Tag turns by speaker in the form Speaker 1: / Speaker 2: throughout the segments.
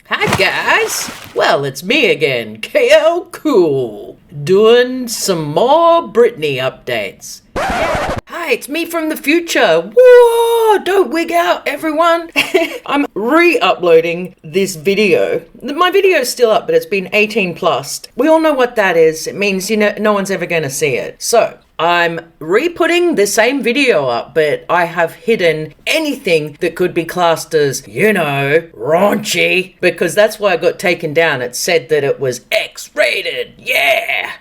Speaker 1: Hi guys! Well, it's me again, KOOL, doing some more Britney updates. Hi, it's me from the future. Whoa! Don't wig out, everyone. I'm re-uploading this video. My video is still up, but it's been 18 plus. We all know what that is. It means, no one's ever going to see it. So, I'm re-putting the same video up, but I have hidden anything that could be classed as, raunchy, because that's why I got taken down. It said that it was X-rated. Yeah!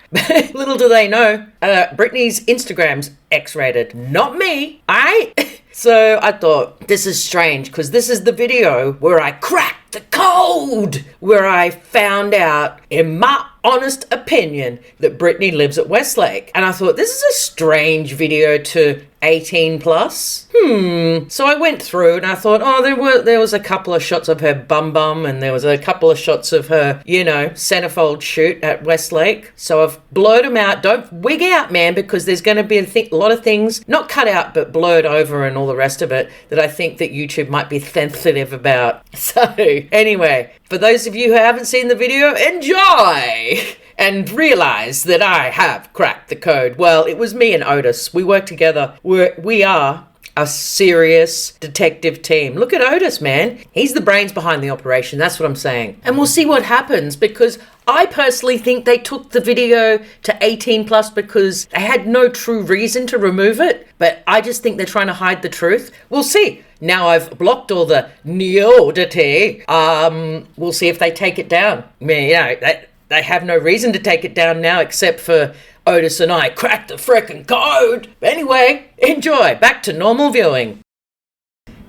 Speaker 1: Little do they know, Britney's Instagram's X-rated. Not me. So I thought, this is strange, because this is the video where I cracked the code, where I found out, in my honest opinion, that Britney lives at Westlake. And I thought, this is a strange video to 18 plus. So I went through and I thought, there was a couple of shots of her bum and there was a couple of shots of her, centerfold shoot at Westlake. So I've blurred them out. Don't wig out, man, because there's going to be a lot of things, not cut out, but blurred over and all the rest of it that I think that YouTube might be sensitive about. So anyway, for those of you who haven't seen the video, enjoy! And realize that I have cracked the code. Well, it was me and Otis. We work together. We are a serious detective team. Look at Otis, man. He's the brains behind the operation. That's what I'm saying. And we'll see what happens, because I personally think they took the video to 18 plus because they had no true reason to remove it. But I just think they're trying to hide the truth. We'll see. Now I've blocked all the nudity. We'll see if they take it down. I mean, they have no reason to take it down now except for Otis and I cracked the frickin' code. Anyway, enjoy. Back to normal viewing.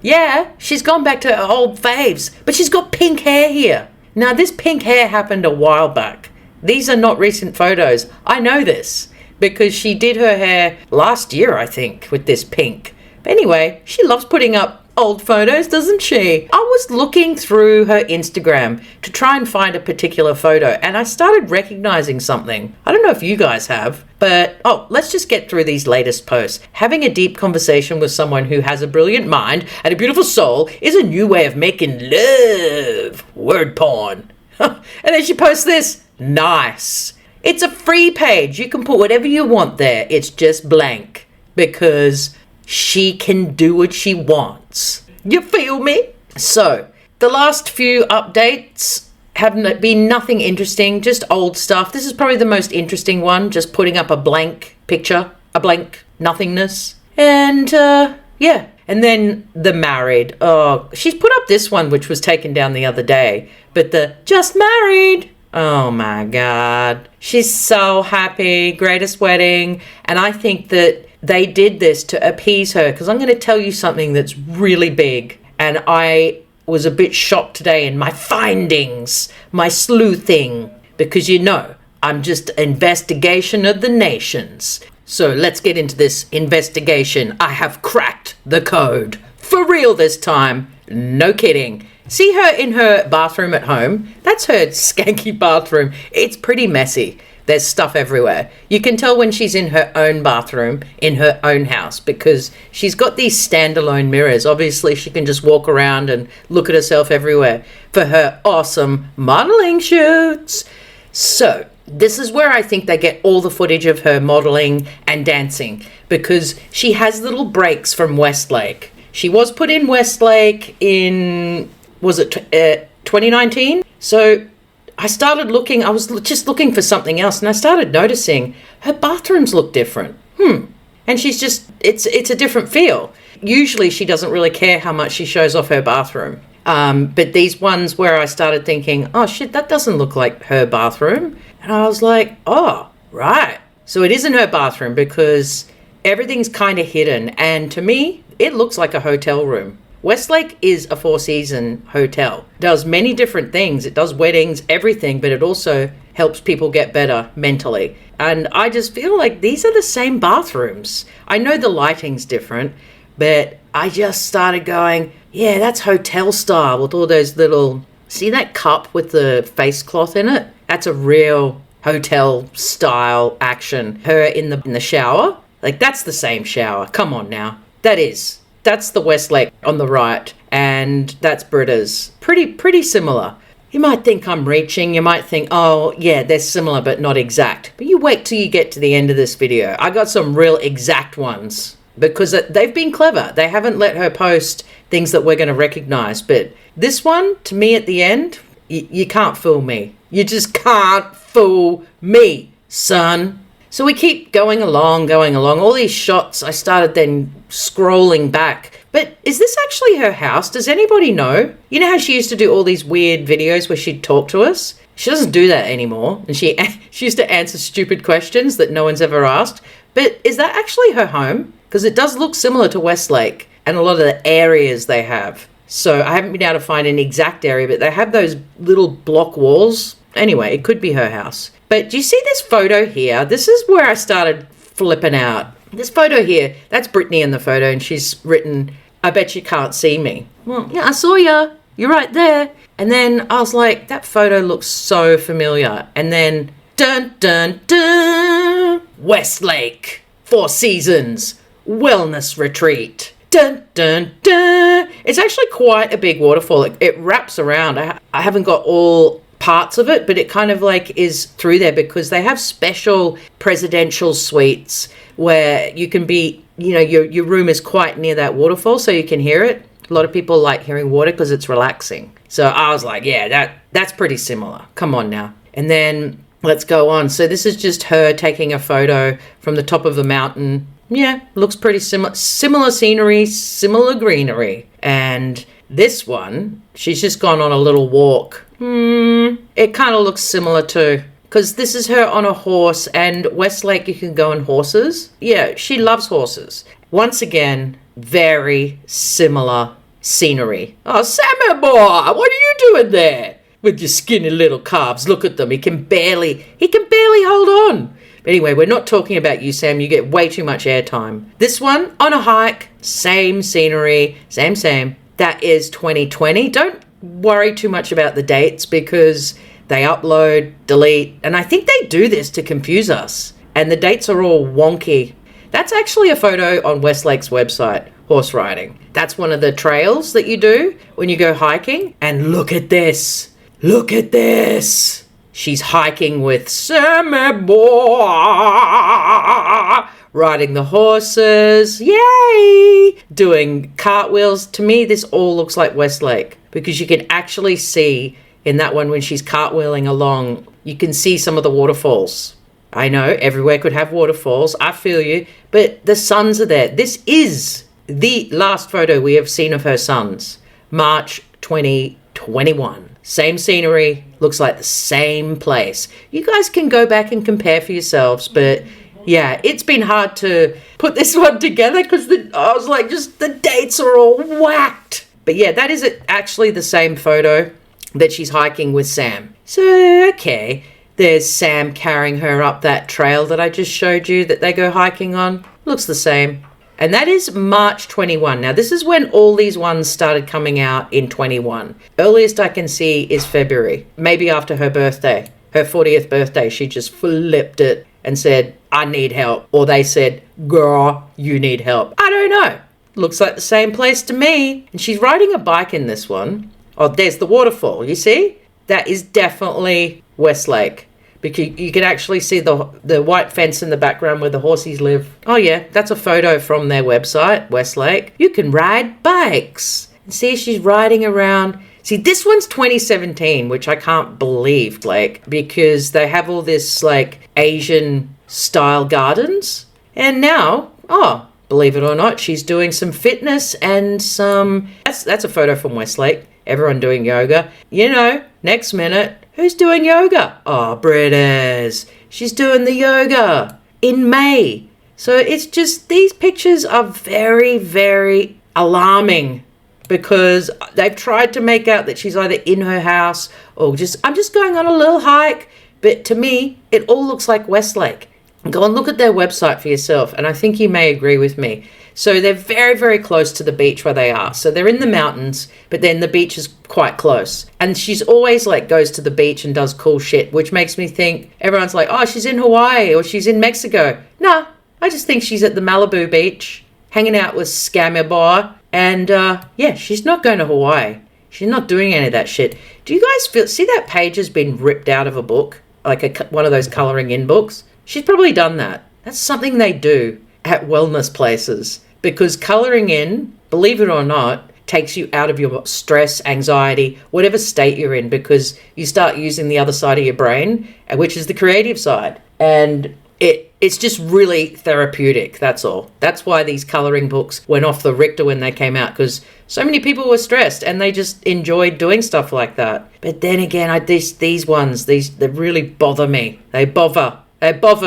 Speaker 1: Yeah, she's gone back to her old faves, but she's got pink hair here. Now, this pink hair happened a while back. These are not recent photos. I know this because she did her hair last year, I think, with this pink. But anyway, she loves putting up old photos, doesn't she? I was looking through her Instagram to try and find a particular photo, and I started recognizing something. I don't know if you guys have, but let's just get through these latest posts. Having a deep conversation with someone who has a brilliant mind and a beautiful soul is a new way of making love. Word porn. And then she posts this. Nice. It's a free page. You can put whatever you want there. It's just blank because she can do what she wants. You feel me? So, the last few updates have been nothing interesting, just old stuff. This is probably the most interesting one, just putting up a blank picture, a blank nothingness. And, yeah. And then the married. Oh, she's put up this one, which was taken down the other day. But the just married. Oh my God. She's so happy. Greatest wedding. And I think that they did this to appease her, because I'm going to tell you something that's really big. And I was a bit shocked today in my findings, my sleuthing, because I'm just investigation of the nations. So let's get into this investigation. I have cracked the code. For real this time. No kidding. See her in her bathroom at home? That's her skanky bathroom. It's pretty messy. There's stuff everywhere. You can tell when she's in her own bathroom, in her own house, because she's got these standalone mirrors. Obviously, she can just walk around and look at herself everywhere for her awesome modeling shoots. So, this is where I think they get all the footage of her modeling and dancing, because she has little breaks from Westlake. She was put in Westlake in, 2019? So, I started looking, I was just looking for something else, and I started noticing her bathrooms look different. And she's just, it's a different feel. Usually she doesn't really care how much she shows off her bathroom. But these ones where I started thinking, oh shit, that doesn't look like her bathroom. And I was like, oh, right. So it isn't her bathroom because everything's kind of hidden. And to me, it looks like a hotel room. Westlake is a four-season hotel. It does many different things. It does weddings, everything, but it also helps people get better mentally. And I just feel like these are the same bathrooms. I know the lighting's different, but I just started going, yeah, that's hotel style with all those little... See that cup with the face cloth in it? That's a real hotel style action. Her in the shower, like that's the same shower. Come on now. That's the Westlake on the right, and that's Britta's. Pretty similar. You might think I'm reaching. You might think, oh, yeah, they're similar but not exact. But you wait till you get to the end of this video. I got some real exact ones because they've been clever. They haven't let her post things that we're going to recognize. But this one, to me at the end, you can't fool me. You just can't fool me, son. So we keep going along. All these shots, I started then scrolling bashe But is this actually her house? Does anybody know? You know how she used to do all these weird videos where she'd talk to us? She doesn't do that anymore. And she used to answer stupid questions that no one's ever asked. But is that actually her home? Because it does look similar to Westlake and a lot of the areas they have. So I haven't been able to find an exact area, but they have those little block walls. Anyway, it could be her house. But do you see this photo here? This is where I started flipping out. This photo here, that's Brittany in the photo, and she's written, I bet you can't see me. Well, yeah, I saw ya. You're right there. And then I was like, that photo looks so familiar. And then, dun, dun, dun, Westlake, 4 Seasons, wellness retreat. Dun, dun, dun. It's actually quite a big waterfall. It wraps around. I haven't got all parts of it, but it kind of like is through there because they have special presidential suites where you can be, you know, your room is quite near that waterfall so you can hear it. A lot of people like hearing water because it's relaxing. So I was like, yeah, that's pretty similar. Come on now. And then let's go on. So this is just her taking a photo from the top of the mountain. Yeah, looks pretty similar. Similar scenery, similar greenery. And this one, she's just gone on a little walk. It kind of looks similar too. Because this is her on a horse, and Westlake, you can go on horses. Yeah, she loves horses. Once again, very similar scenery. Oh, Sammy boy, what are you doing there? With your skinny little calves. Look at them. He can barely hold on. But anyway, we're not talking about you, Sam. You get way too much airtime. This one, on a hike, same scenery, same. That is 2020. Don't worry too much about the dates because they upload, delete, and I think they do this to confuse us. And the dates are all wonky. That's actually a photo on Westlake's website, horse riding. That's one of the trails that you do when you go hiking. And look at this. Look at this. She's hiking with Sammy boy, riding the horses. Yay! Doing cartwheels. To me, this all looks like Westlake because you can actually see in that one when she's cartwheeling along, you can see some of the waterfalls. I know everywhere could have waterfalls. I feel you. But the sons are there. This is the last photo we have seen of her sons. March 2021. Same scenery. Looks like the same place. You guys can go back and compare for yourselves. But yeah, it's been hard to put this one together because I was like, just the dates are all whacked. But yeah, that is actually the same photo that she's hiking with Sam. So, okay, there's Sam carrying her up that trail that I just showed you that they go hiking on. Looks the same. And that is March 21. Now, this is when all these ones started coming out in 21. Earliest I can see is February, maybe after her birthday, her 40th birthday. She just flipped it and said, I need help. Or they said, girl, you need help. I don't know. Looks like the same place to me. And she's riding a bike in this one. Oh, there's the waterfall, you see? That is definitely Westlake. Because you can actually see the white fence in the background where the horsies live. Oh yeah, that's a photo from their website, Westlake. You can ride bikes. And see, she's riding around. See, this one's 2017, which I can't believe, like, because they have all this, like, Asian style gardens. And now, oh, believe it or not, she's doing some fitness and some... That's a photo from Westlake. Everyone doing yoga. You know, next minute, who's doing yoga? Oh, Britters. She's doing the yoga in May. So it's just, these pictures are very, very alarming because they've tried to make out that she's either in her house or I'm just going on a little hike. But to me, it all looks like Westlake. Go and look at their website for yourself, and I think you may agree with me. So they're very, very close to the beach where they are. So they're in the mountains, but then the beach is quite close. And she's always like goes to the beach and does cool shit, which makes me think everyone's like, oh, she's in Hawaii or she's in Mexico. No, I just think she's at the Malibu beach hanging out with Scammer Bar. And yeah, she's not going to Hawaii. She's not doing any of that shit. Do you guys see that page has been ripped out of a book? Like one of those colouring in books? She's probably done that. That's something they do at wellness places. Because colouring in, believe it or not, takes you out of your stress, anxiety, whatever state you're in, because you start using the other side of your brain, which is the creative side. And it's just really therapeutic, that's all. That's why these colouring books went off the Richter when they came out, because so many people were stressed and they just enjoyed doing stuff like that. But then again, these ones, they really bother me. They bother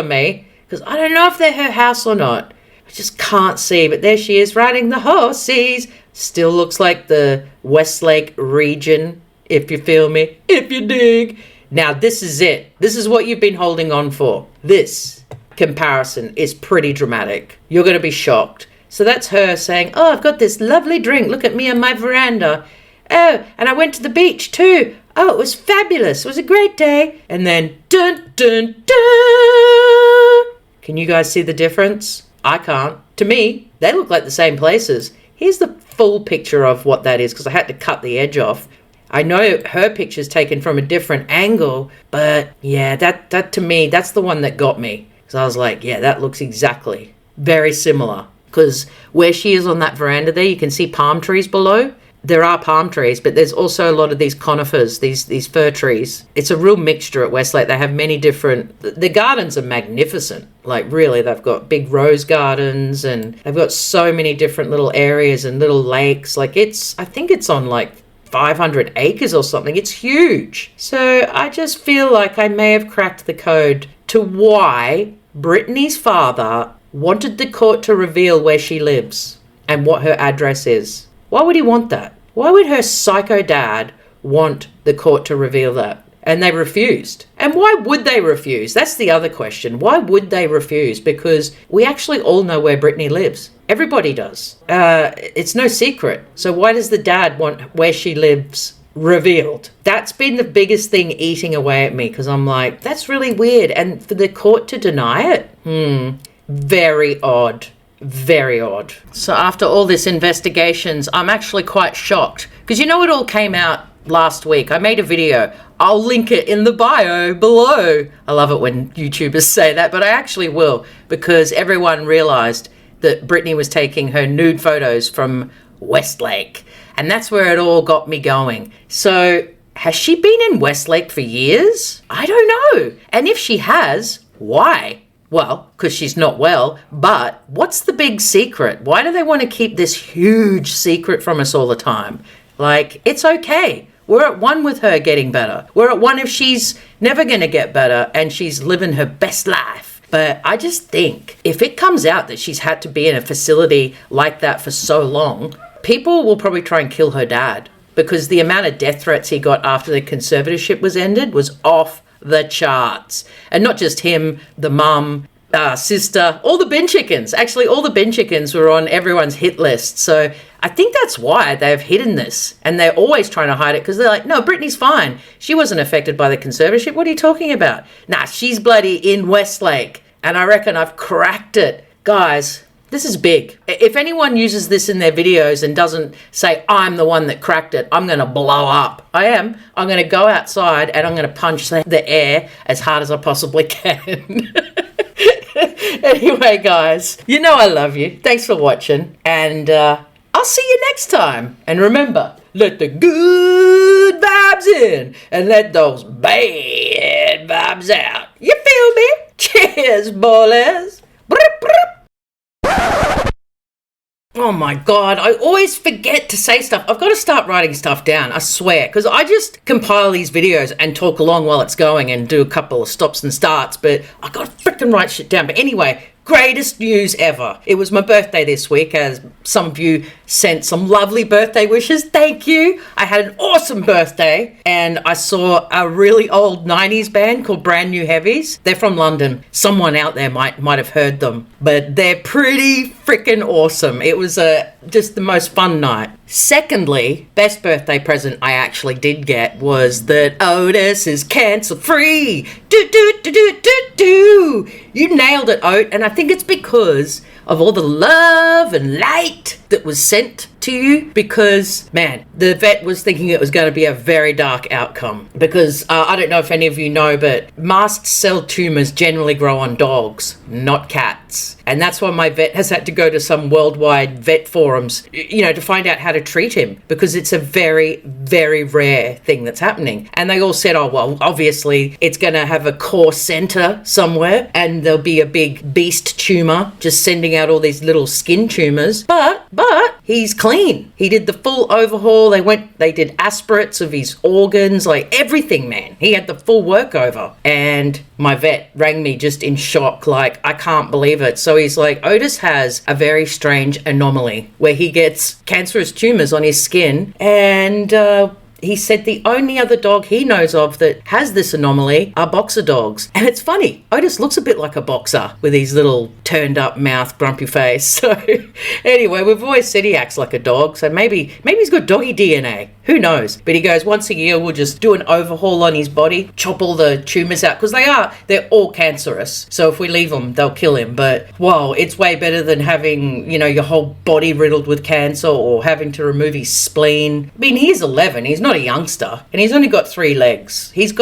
Speaker 1: me, because I don't know if they're her house or not. I just can't see, but there she is riding the horses. Still looks like the Westlake region, if you feel me, if you dig. Now, this is it. This is what you've been holding on for. This comparison is pretty dramatic. You're going to be shocked. So that's her saying, oh, I've got this lovely drink. Look at me on my veranda. Oh, and I went to the beach too. Oh, it was fabulous. It was a great day. And then, dun, dun, dun. Can you guys see the difference? I can't. To me, they look like the same places. Here's the full picture of what that is, because I had to cut the edge off. I know her picture's taken from a different angle, but yeah, that to me, that's the one that got me. Because I was like, yeah, that looks exactly very similar. Because where she is on that veranda there, you can see palm trees below. There are palm trees, but there's also a lot of these conifers, these fir trees. It's a real mixture at Westlake. They have many different... The gardens are magnificent. Like, really, they've got big rose gardens, and they've got so many different little areas and little lakes. Like, I think it's on, like, 500 acres or something. It's huge. So I just feel like I may have cracked the code to why Brittney's father wanted the court to reveal where she lives and what her address is. Why would he want that? Why would her psycho dad want the court to reveal that? And they refused. And why would they refuse? That's the other question. Why would they refuse? Because we actually all know where Brittney lives. Everybody does. It's no secret. So why does the dad want where she lives revealed? That's been the biggest thing eating away at me, because I'm like, that's really weird. And for the court to deny it? Very odd. Very odd. So after all this investigations, I'm actually quite shocked, because you know it all came out last week. I made a video. I'll link it in the bio below. I love it when YouTubers say that, but I actually will, because everyone realized that Brittney was taking her nude photos from Westlake, and that's where it all got me going. So has she been in Westlake for years? I don't know. And if she has, why? Well, because she's not well, but what's the big secret? Why do they want to keep this huge secret from us all the time? Like, it's okay. We're at one with her getting better. We're at one if she's never going to get better and she's living her best life. But I just think if it comes out that she's had to be in a facility like that for so long, people will probably try and kill her dad, because the amount of death threats he got after the conservatorship was ended was off the charts. And not just him, the mum, sister, all the bin chickens. Actually, all the bin chickens were on everyone's hit list. So I think that's why they've hidden this. And they're always trying to hide it, because they're like, no, Brittney's fine. She wasn't affected by the conservatorship. What are you talking about? Nah, she's bloody in Westlake. And I reckon I've cracked it. Guys, this is big. If anyone uses this in their videos and doesn't say, I'm the one that cracked it, I'm going to blow up. I am. I'm going to go outside and I'm going to punch the air as hard as I possibly can. Anyway, guys, you know I love you. Thanks for watching. And I'll see you next time. And remember, let the good vibes in and let those bad vibes out. You feel me? Cheers, boys. Oh my God, I always forget to say stuff. I've got to start writing stuff down, I swear, because I just compile these videos and talk along while it's going and do a couple of stops and starts, but I've got to freaking write shit down. But anyway, greatest news ever. It was my birthday this week, as some of you sent some lovely birthday wishes. Thank you. I had an awesome birthday, and I saw a really old 90s band called Brand New Heavies. They're from London. Someone out there might have heard them, but they're pretty freaking awesome. It was just the most fun night. Secondly, best birthday present I actually did get was that Otis is cancer free. You nailed it, Oat, and I think it's because of all the love and light that was sent to you because, man, the vet was thinking it was going to be a very dark outcome because I don't know if any of you know, but mast cell tumors generally grow on dogs, not cats. And that's why my vet has had to go to some worldwide vet forums, you know, to find out how to treat him because it's a very, very rare thing that's happening. And they all said, oh, well, obviously it's going to have a core center somewhere and there'll be a big beast tumor just sending out all these little skin tumors. But he's clean. He did the full overhaul. They did aspirates of his organs, like everything, man. He had the full workover. And my vet rang me just in shock, like, I can't believe it. So he's like, Otis has a very strange anomaly where he gets cancerous tumors on his skin, and he said the only other dog he knows of that has this anomaly are boxer dogs. And it's funny, Otis looks a bit like a boxer with his little turned up mouth, grumpy face. So anyway, we've always said he acts like a dog. So maybe he's got doggy DNA. Who knows? But he goes, once a year, we'll just do an overhaul on his body, chop all the tumors out, because they're all cancerous. So if we leave them, they'll kill him. But whoa, it's way better than having, you know, your whole body riddled with cancer or having to remove his spleen. I mean, he's 11. He's not a youngster, and he's only got 3 legs. He's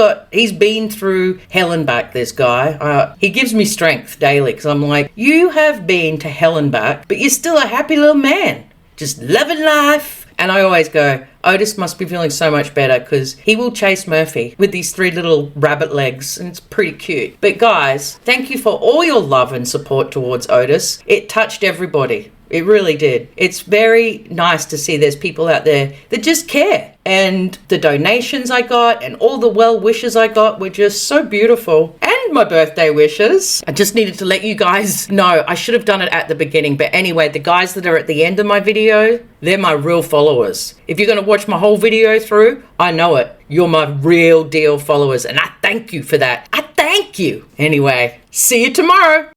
Speaker 1: been through hell and back, this guy. He gives me strength daily because I'm like, you have been to hell and back, but you're still a happy little man, just loving life. And I always go, Otis must be feeling so much better because he will chase Murphy with these 3 little rabbit legs, and it's pretty cute. But guys, thank you for all your love and support towards Otis. It touched everybody. It really did. It's very nice to see there's people out there that just care. And the donations I got and all the well wishes I got were just so beautiful. And my birthday wishes. I just needed to let you guys know. I should have done it at the beginning. But anyway, the guys that are at the end of my video, they're my real followers. If you're going to watch my whole video through, I know it. You're my real deal followers. And I thank you for that. I thank you. Anyway, see you tomorrow.